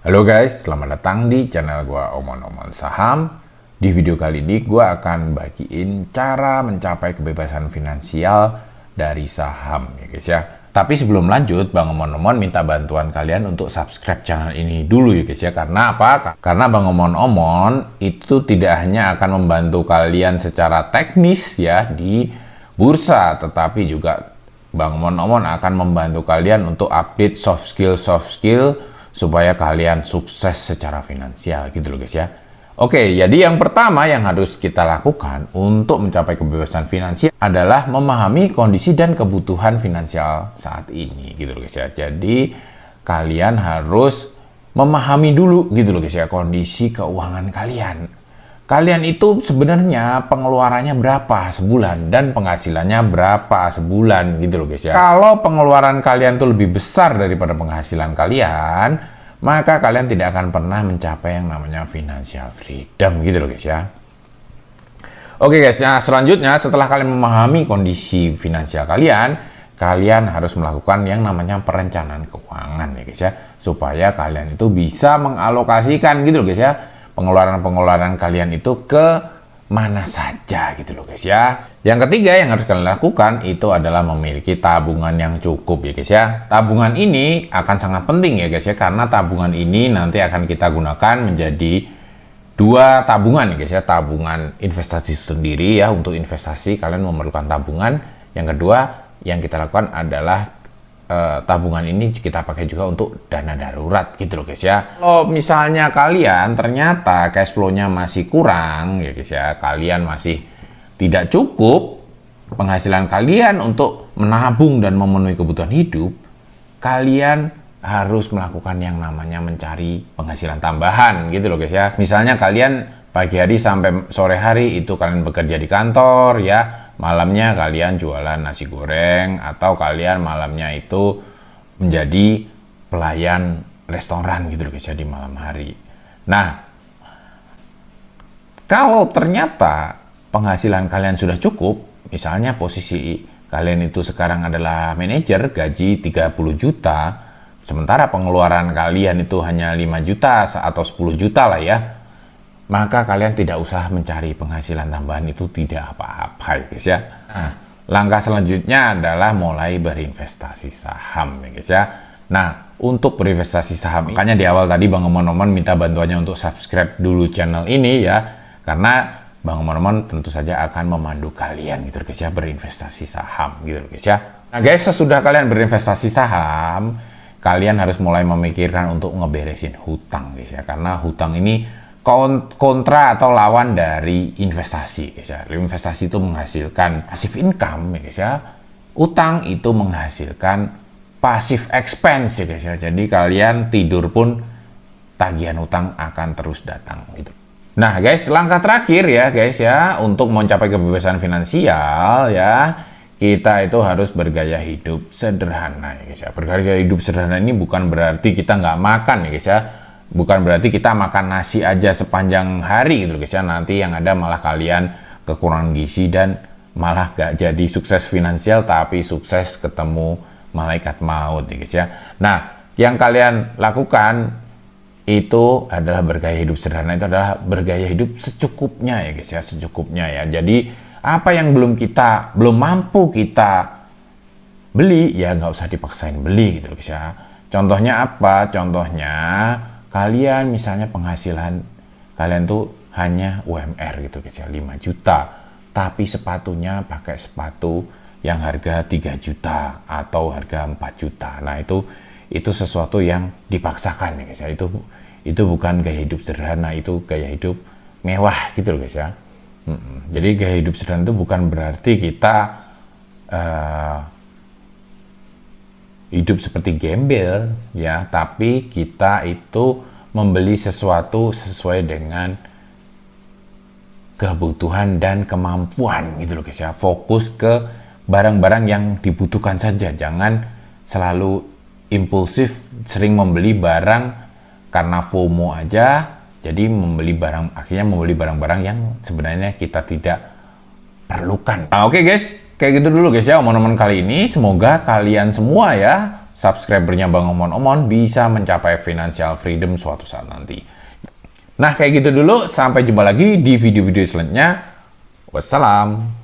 Halo guys, selamat datang di channel gua Omon-Omon Saham. Di video kali ini gua akan bagiin cara mencapai kebebasan finansial dari saham ya guys ya. Tapi sebelum lanjut, Bang Omon-Omon minta bantuan kalian untuk subscribe channel ini dulu ya guys ya. Karena apa? Karena Bang Omon-Omon itu tidak hanya akan membantu kalian secara teknis ya di bursa, tetapi juga Bang Omon-Omon akan membantu kalian untuk update soft skill supaya kalian sukses secara finansial gitu loh guys ya. Oke, jadi yang pertama yang harus kita lakukan untuk mencapai kebebasan finansial adalah memahami kondisi dan kebutuhan finansial saat ini gitu loh guys ya. Jadi kalian harus memahami dulu gitu loh guys ya kondisi keuangan kalian. Kalian itu sebenarnya pengeluarannya berapa sebulan dan penghasilannya berapa sebulan gitu loh guys ya. Kalau pengeluaran kalian tuh lebih besar daripada penghasilan kalian, maka kalian tidak akan pernah mencapai yang namanya financial freedom gitu loh guys ya. Oke guys, nah selanjutnya setelah kalian memahami kondisi finansial kalian, kalian harus melakukan yang namanya perencanaan keuangan ya guys ya. Supaya kalian itu bisa mengalokasikan gitu loh guys ya pengeluaran-pengeluaran kalian itu ke mana saja gitu loh guys ya. Yang ketiga yang harus kalian lakukan itu adalah memiliki tabungan yang cukup ya guys ya. Tabungan ini akan sangat penting ya guys ya, karena tabungan ini nanti akan kita gunakan menjadi dua tabungan ya guys ya. Tabungan investasi sendiri ya, untuk investasi kalian memerlukan tabungan. Yang kedua yang kita lakukan adalah tabungan ini kita pakai juga untuk dana darurat gitu loh guys ya. Kalau misalnya kalian ternyata cash flow-nya masih kurang ya guys ya, kalian masih tidak cukup penghasilan kalian untuk menabung dan memenuhi kebutuhan hidup, kalian harus melakukan yang namanya mencari penghasilan tambahan gitu loh guys ya. Misalnya kalian pagi hari sampai sore hari itu kalian bekerja di kantor ya, malamnya kalian jualan nasi goreng, atau kalian malamnya itu menjadi pelayan restoran gitu loh guys ya di malam hari. Nah, kalau ternyata penghasilan kalian sudah cukup, misalnya posisi kalian itu sekarang adalah manajer gaji 30 juta, sementara pengeluaran kalian itu hanya 5 juta atau 10 juta lah ya, maka kalian tidak usah mencari penghasilan tambahan, itu tidak apa-apa ya guys ya. Nah, langkah selanjutnya adalah mulai berinvestasi saham ya guys ya. Nah, untuk berinvestasi saham, makanya di awal tadi Bang Omon-Omon minta bantuannya untuk subscribe dulu channel ini ya, karena Bang Omon-Omon tentu saja akan memandu kalian gitu guys ya berinvestasi saham gitu guys ya. Nah guys, sesudah kalian berinvestasi saham, kalian harus mulai memikirkan untuk ngeberesin hutang guys ya, karena hutang ini kontra atau lawan dari investasi guys ya. Investasi itu menghasilkan passive income ya guys ya. Utang itu menghasilkan passive expense ya guys ya. Jadi kalian tidur pun tagihan utang akan terus datang gitu. Nah guys, langkah terakhir ya guys ya untuk mencapai kebebasan finansial ya, kita itu harus bergaya hidup sederhana ya guys ya. Bergaya hidup sederhana ini bukan berarti kita nggak makan ya guys ya. Bukan berarti kita makan nasi aja sepanjang hari gitu guys ya. Nanti yang ada malah kalian kekurangan gizi dan malah gak jadi sukses finansial, tapi sukses ketemu malaikat maut ya guys ya. Nah, yang kalian lakukan itu adalah bergaya hidup sederhana, itu adalah bergaya hidup secukupnya ya guys ya, secukupnya ya. Jadi apa yang belum mampu kita beli ya nggak usah dipaksain beli gitu guys ya. Contohnya apa? Contohnya kalian misalnya penghasilan kalian tuh hanya UMR gitu guys ya, 5 juta, tapi sepatunya pakai sepatu yang harga 3 juta atau harga 4 juta. Nah, itu sesuatu yang dipaksakan ya guys ya. Itu bukan gaya hidup sederhana, itu gaya hidup mewah gitu loh guys ya. Jadi gaya hidup sederhana itu bukan berarti kita hidup seperti gembel ya, tapi kita itu membeli sesuatu sesuai dengan kebutuhan dan kemampuan gitu loh guys ya. Fokus ke barang-barang yang dibutuhkan saja, jangan selalu impulsif sering membeli barang karena FOMO aja, jadi akhirnya membeli barang-barang yang sebenarnya kita tidak perlukan. Nah, oke guys, kayak gitu dulu guys ya omongan kali ini. Semoga kalian semua ya subscribernya Bang Omon bisa mencapai financial freedom suatu saat nanti. Nah, kayak gitu dulu. Sampai jumpa lagi di video-video selanjutnya. Wassalam.